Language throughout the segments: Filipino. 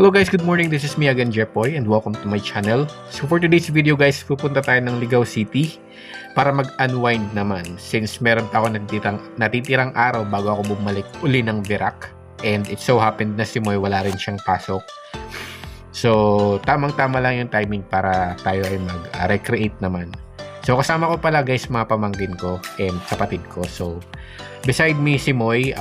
Hello guys, good morning. This is me again, Jepoy, and welcome to my channel. So for today's video guys, pupunta tayo ng Ligao City para mag-unwind naman since meron pa ako natitirang araw bago ako bumalik uli ng Virac. And it so happened na si Moy wala rin siyang pasok. So tamang-tama lang yung timing para tayo ay mag-recreate naman. So kasama ko pala guys mga pamangkin ko and kapatid ko. So beside me si Moy,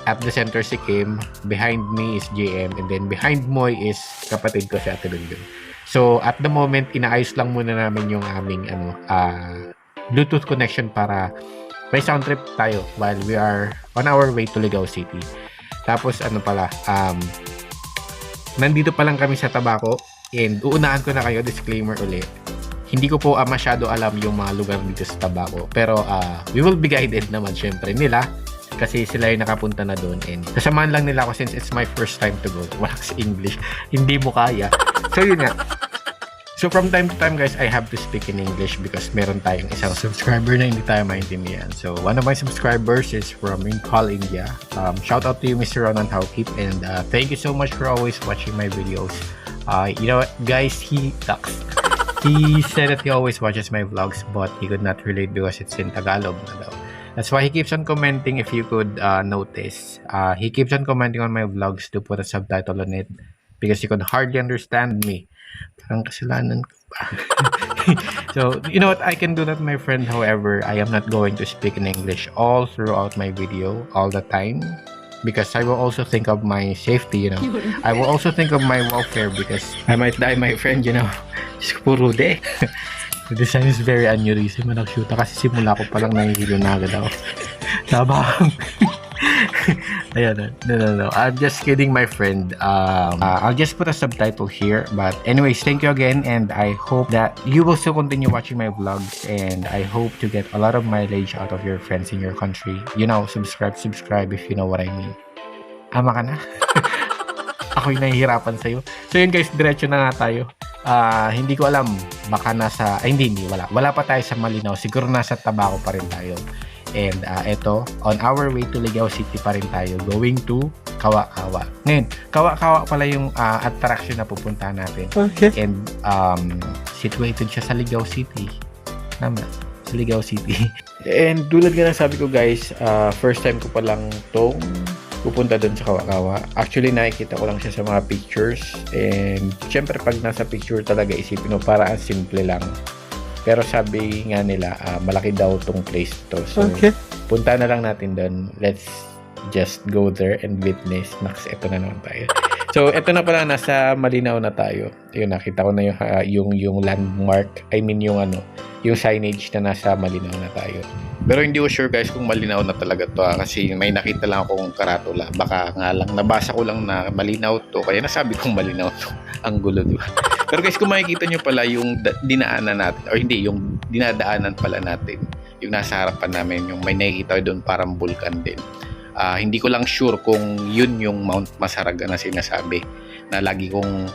at the center si Kim, behind me is JM, and then behind Moy is kapatid ko si Ate Lundun. So at the moment, inaayos lang muna namin yung aming Bluetooth connection para may sound trip tayo while we are on our way to Ligao City. Tapos nandito pa lang kami sa Tabaco, and uunahan ko na kayo, disclaimer ulit. Hindi ko po masyado alam yung mga lugar dito sa Tabaco. Pero we will be guided naman syempre nila. Kasi sila yung nakapunta na doon. And kasamahan lang nila ako since it's my first time to go. Wala kasi English. Hindi mo kaya. So yun nga. So from time to time guys, I have to speak in English because meron tayong isang subscriber na hindi tayo maintindihan. So one of my subscribers is from Rinkhal, India. Shout out to you, Mr. Ronan Haukip. And thank you so much for always watching my videos. You know what guys, he talks. He said that he always watches my vlogs but he could not relate because it's in Tagalog na daw. That's why he keeps on commenting. If you could notice, he keeps on commenting on my vlogs to put a subtitle on it because he could hardly understand me. Parang kasalanan ko ba? So, you know what? I can do that, my friend. However, I am not going to speak in English all throughout my video, all the time. Because I will also think of my safety, you know. I will also think of my welfare because I might die, my friend, you know. Just puro de. The design is very aneurysm. Nag-shoota kasi simula ko palang nahihilo na agad ako. Tabang. Ayan, no. I'm just kidding, my friend. I'll just put a subtitle here. But anyways, thank you again. And I hope that you will still continue watching my vlogs. And I hope to get a lot of mileage out of your friends in your country. You know, subscribe if you know what I mean. Ama ka na? Ako'y nahihirapan sa'yo. So yun guys, diretso na nga tayo. Hindi ko alam, baka nasa, wala pa tayo sa Malinaw, siguro nasa Tabaco pa rin tayo. And eto, on our way to Ligao City pa rin tayo, going to Kawa-Kawa. Ngayon, Kawa-Kawa pala yung attraction na pupuntahan natin. Okay. And situated siya sa Ligao City. Naman, sa Ligao City. And tulad nga ng sabi ko guys, first time ko palang tong pupunta doon sa Kawa-Kawa. Actually, nakikita ko lang siya sa mga pictures. And syempre, pag nasa picture talaga, isipin mo, parang simple lang. Pero sabi nga nila, malaki daw tong place to. So, okay, punta na lang natin doon. Let's just go there and witness. Max, eto na naman tayo. So, eto na pala, nasa Malinaw na tayo. Ayun, nakita ko na yung landmark. I mean, yung signage na nasa Malinaw na tayo. Pero hindi ko sure guys kung malinaw na talaga to kasi may nakita lang akong karatula. Baka nga lang, nabasa ko lang na malinaw to. Kaya nasabi kong malinaw to. Ang gulo, di ba? Pero guys, kung makikita nyo pala yung dinaanan natin, or hindi, yung dinadaanan pala natin, yung nasa harapan namin, yung may nakikita doon parang vulkan din. Hindi ko lang sure kung yun yung Mount Masaraga na sinasabi. Na lagi kong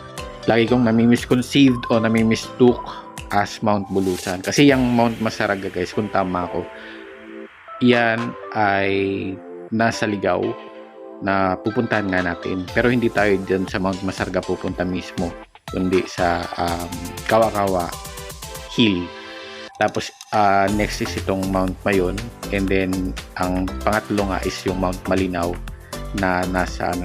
nami-misconceived o nami-mistook as Mount Bulusan. Kasi yung Mount Masaraga guys, kung tama ako, yan ay nasa Ligao na pupuntahan nga natin. Pero hindi tayo dyan sa Mount Masaraga pupunta mismo, kundi sa Kawa-Kawa Hill. Tapos next is itong Mount Mayon, and then ang pangatlo nga is yung Mount Malinaw na nasa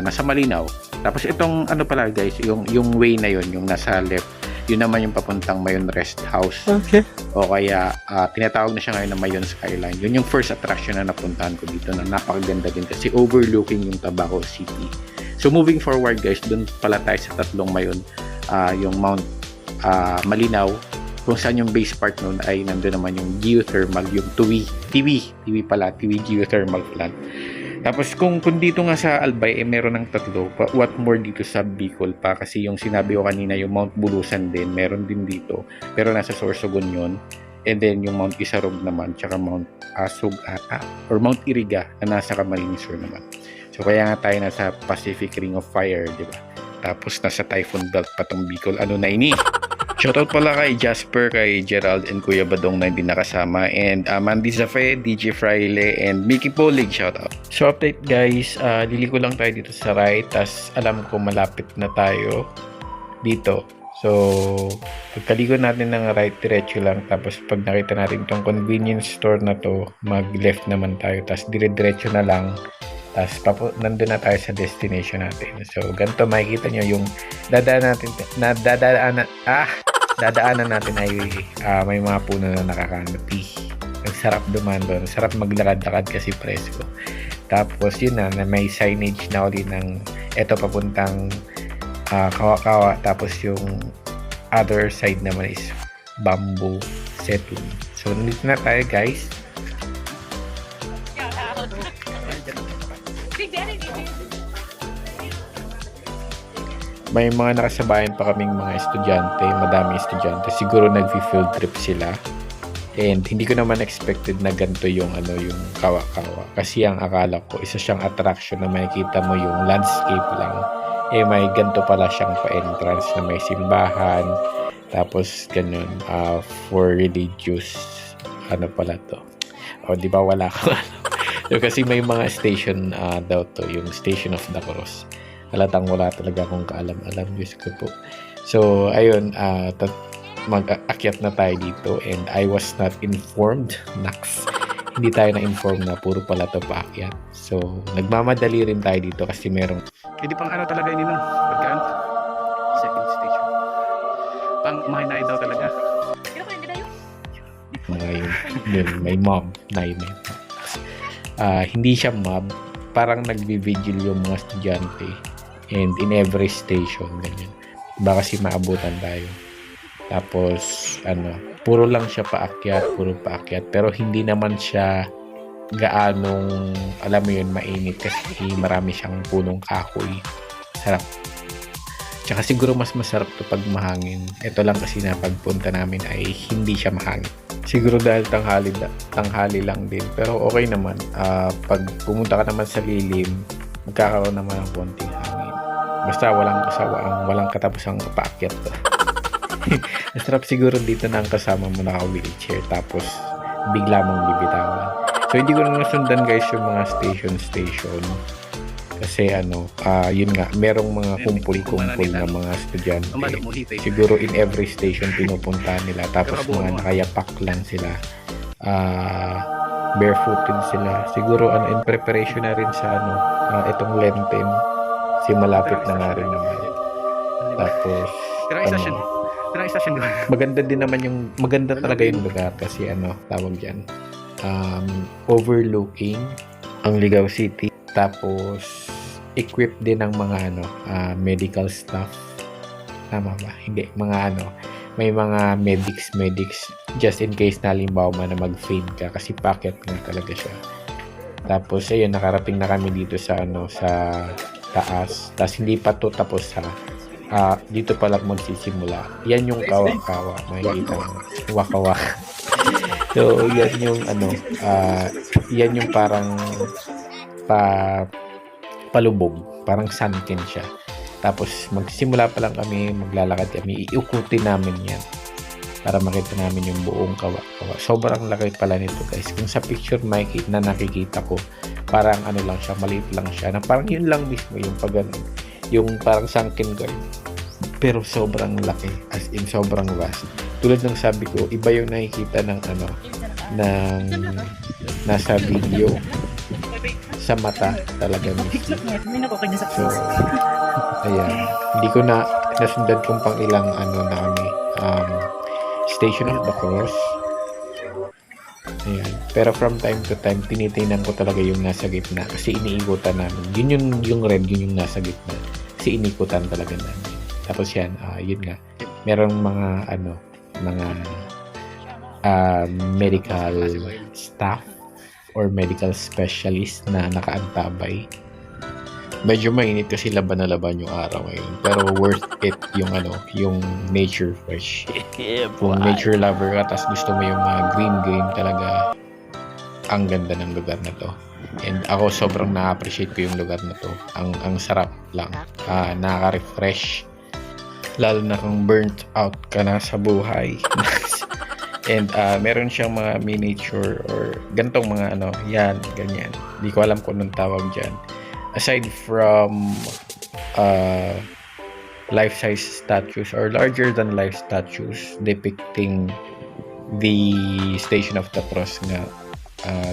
nasa Malinaw. Tapos itong pala guys, yung way na yon, yung nasa left, yun naman yung papuntang Mayon Rest House. Okay. O kaya tinatawag na siya ngayon na Mayon Skyline. Yun yung first attraction na napuntahan ko dito na napakaganda din kasi overlooking yung Tabaco City. So moving forward guys, dun pala tayo sa tatlong Mayon. Yung Mount Malinaw, kung saan yung base part nun ay nandun naman yung geothermal, yung Tiwi Geothermal Plant. Tapos kung dito nga sa Albay meron ng tatlo, what more dito sa Bicol pa kasi yung sinabi ko kanina yung Mount Bulusan din, meron din dito pero nasa Sorsogon yun. And then yung Mount Isarog naman, tsaka Mount Asog or Mount Iriga na nasa Camarines Sur naman. So kaya nga tayo nasa Pacific Ring of Fire, di ba? Tapos nasa Typhoon Belt pa tong Bicol. Ano na ini? Shoutout pala kay Jasper, kay Gerald, and Kuya Badong na hindi nakasama. And Mandy Zafe, DJ Fraile, and Mickey Polig, shoutout. So update guys, liliko lang tayo dito sa right, tas alam ko malapit na tayo dito. So pagkaligo natin ng right, diretso lang, tapos pag nakita natin tong convenience store na to, mag left naman tayo, tas dire-diretso na lang, tas nandun na tayo sa destination natin. So ganito makikita nyo yung dadaanan natin ay may mga puno na nakakanopi. Ang sarap dumaan doon, sarap maglakad-lakad kasi presko. Tapos yun na may signage na ulit ng eto papuntang Kawa-Kawa, tapos yung other side naman is bamboo settlement. So nandito na tayo guys. May mga nakasabayan pa kaming mga estudyante, madaming estudyante. Siguro nag-field trip sila. And hindi ko naman expected na ganito yung yung Kawa-Kawa. Kasi ang akala ko, isa siyang attraction na makikita mo yung landscape lang. May ganito pala siyang pa-entrance na may simbahan. Tapos ganun, for religious, pala to. O, di ba wala ko So, kasi may mga station daw to, yung Station of the Cross. Halatang wala talaga akong kaalam-alam, Diyos ko po. So, ayun, mag-akyat na tayo dito, and I was not informed. Naks, hindi tayo na-inform na puro pala to paakyat. So, nagmamadali rin tayo dito kasi merong Hindi pang talaga yun, pagkaan? Second station. Pang mahinay daw talaga. mga yun, may mob na yun. Hindi siya mob, parang nagbibigil yung mga estudyante, and in every station ganyan, baka kasi maabutan tayo. Tapos puro lang siya paakyat, pero hindi naman siya gaanong, alam mo yun, mainit kasi marami siyang punong kahoy. Sarap. Tsaka siguro mas masarap to pag mahangin. Ito lang kasi na pagpunta namin ay hindi siya mahangin. Siguro dahil tanghali lang din. Pero okay naman. Pag pumunta ka naman sa lilim, magkakaroon naman ng konting hangin. Basta walang katapusang paakyat to. Masarap siguro dito na ang kasama mo naka-wheelchair, tapos bigla mong bibitawan. So hindi ko na nasundan guys yung mga station. Kasi yun nga, merong mga kumpul-kumpul na mga estudyante. Siguro in every station pinupuntahan nila. Tapos mga nakayapak lang sila. Barefooted sila. Siguro in preparation na rin sa itong Lenten. Kasi malapit na nga rin naman. Tapos maganda din naman maganda talaga yung lugar kasi tawag dyan, overlooking ang Ligao City. Tapos equipped din ng mga medical staff. Tama ba? Hindi, may mga medics just in case na halimbawa man na mag-faint ka kasi packet nga talaga siya. Tapos ayun, nakarating na kami dito sa taas. Tapos hindi pa to tapos dito pa lang magsisimula. Yan yung Kawa-Kawa. Makikita mo. Waka-waka. So, yan yung yan yung parang palubog. Parang sunken siya. Tapos, magsimula pa lang kami, maglalakad kami. Iukutin namin yan para makita namin yung buong Kawa-Kawa. Sobrang laki pala nito guys. Kung sa picture na nakikita ko, parang lang siya, maliit lang siya. Na parang yun lang mismo, yung yung parang sunken guard, pero sobrang laki, as in sobrang vast. Tulad ng sabi ko, iba yung nakikita ng nasa video sa mata talaga mismo. So ayan, hindi ko na nasundan kung pang ilang Station of the Cross. Ayan. Pero from time to time, tinitingnan ko talaga yung nasa gitna kasi iniikutan namin. Yun yung red, yun yung nasa gitna. Kasi iniikutan talaga namin. Tapos yan, yun nga. Merong mga medical staff or medical specialist na nakaantabay. Medyo mainit kasi laban na laban yung araw ngayon. Pero worth it yung nature fresh. Kung nature lover ka, tas gusto mo yung green talaga, ang ganda ng lugar na to. And ako sobrang na-appreciate ko yung lugar na to. Ang sarap lang. Nakaka-refresh. lalo na kung burnt out ka na sa buhay. And meron siyang mga miniature or gantong mga ano, yan, ganyan. Hindi ko alam kung anong tawag dyan. Aside from life-size statues or larger than life statues depicting the Station of the Cross nga,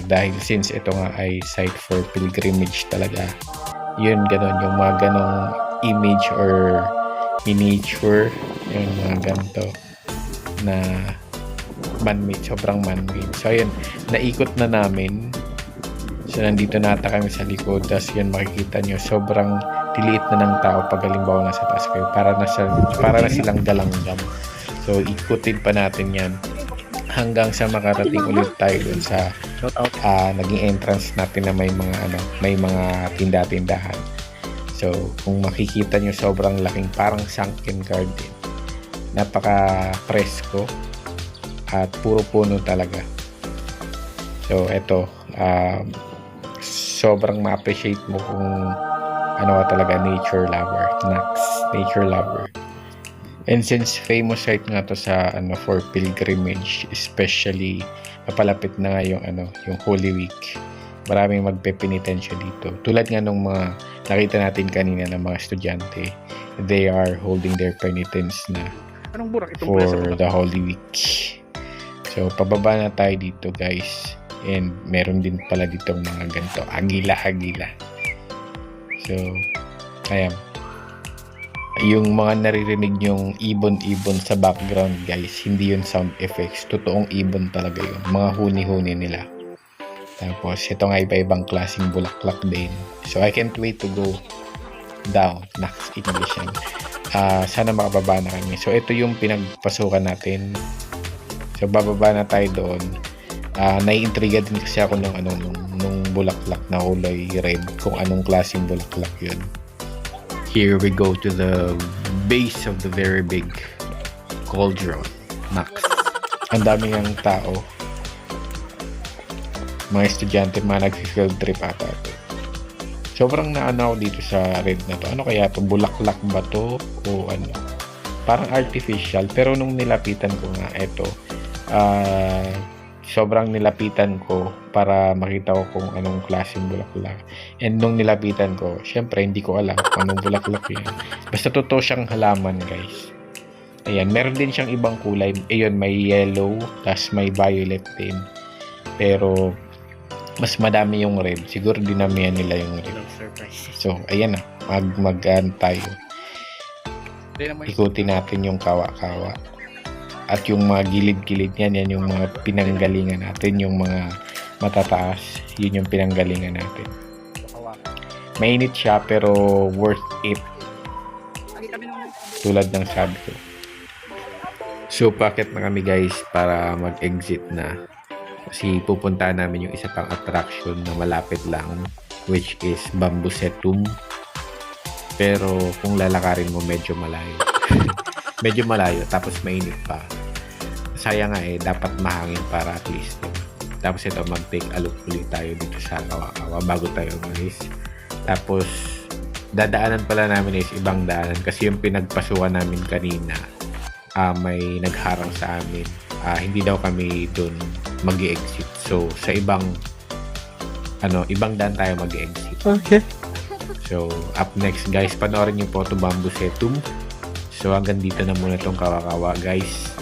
dahil since ito nga ay site for pilgrimage talaga, yun, ganon, yung mga ganong image or miniature, yung mga ganito na man-made, sobrang man-made. So ayun, naikot na namin. So nandito na ata kami sa likod. Tapos yun, makikita nyo, sobrang tiliit na ng tao pag halimbawa nasa taas kayo. Para na silang galanggam. So ikutin pa natin yan hanggang sa makarating ulit tayo dun sa naging entrance natin na may mga tinda-tindahan. So kung makikita nyo, sobrang laking, parang sunken garden. Napaka-presko at puro puno talaga. So eto, sobrang ma-appreciate mo kung ano ka talaga, nature lover. Nature lover. And since famous site nga to sa for pilgrimage, especially napalapit na nga yung Holy Week, maraming magpepenitensya dito. Tulad nga nung mga nakita natin kanina ng mga estudyante, they are holding their penitence na for the Holy Week. So pababa na tayo dito, guys. And meron din pala ditong mga ganito, agila. So ayan, yung mga naririnig yung ibon-ibon sa background, guys, hindi yun sound effects, totoong ibon talaga yun, mga huni-huni nila. Tapos ito nga iba-ibang klaseng bulaklak din. So I can't wait to go down. Next English yan. Sana makababa na kami. So ito yung pinagpasukan natin. So bababa na tayo doon. Naiintriga din kasi ako nung bulaklak na kulay red, kung anong klaseng bulaklak yun. Here we go to the base of the very big cauldron. Max. Ang dami ng tao. Mga estudyante, mga nag-field trip ata ito. Sobrang naano ako dito sa red na to. Ano kaya to? Bulaklak ba to? O ano? Parang artificial. Pero nung nilapitan ko nga, ito, sobrang nilapitan ko para makita ko kung anong klaseng bulaklak. And nung nilapitan ko, syempre hindi ko alam kung anong bulaklak yun. Basta totoo siyang halaman, guys. Ayan, meron din siyang ibang kulay. Ayun, may yellow, tas may violet din. Pero mas madami yung red. Siguro dinamihan nila yung red. So, ayan na. Mag-aan tayo. Ikutin natin yung kawa-kawa. At yung mga gilid-gilid yan yung mga pinanggalingan natin. Yung mga matataas, yun yung pinanggalingan natin. Mainit siya pero worth it. Tulad ng sabi ko. So, packet na kami, guys, para mag-exit na. Kasi pupuntahan namin yung isa pang attraction na malapit lang, which is Bambusetum. Pero kung lalakarin mo, medyo malayo. Medyo malayo, tapos mainit pa. Sayang nga dapat mahangin para at least. Tapos ito, mag-take a look ulit tayo dito sa Kawa-Kawa bago tayo umalis. Tapos, dadaanan pala namin is ibang daanan kasi yung pinagpasukan namin kanina, may nagharang sa amin. Hindi daw kami dun mag-exit. So, sa ibang daan tayo mag-exit. Okay. So, up next, guys, panoorin niyo po ito, Bambusetum. So, hanggang dito na muna itong Kawa-Kawa, guys.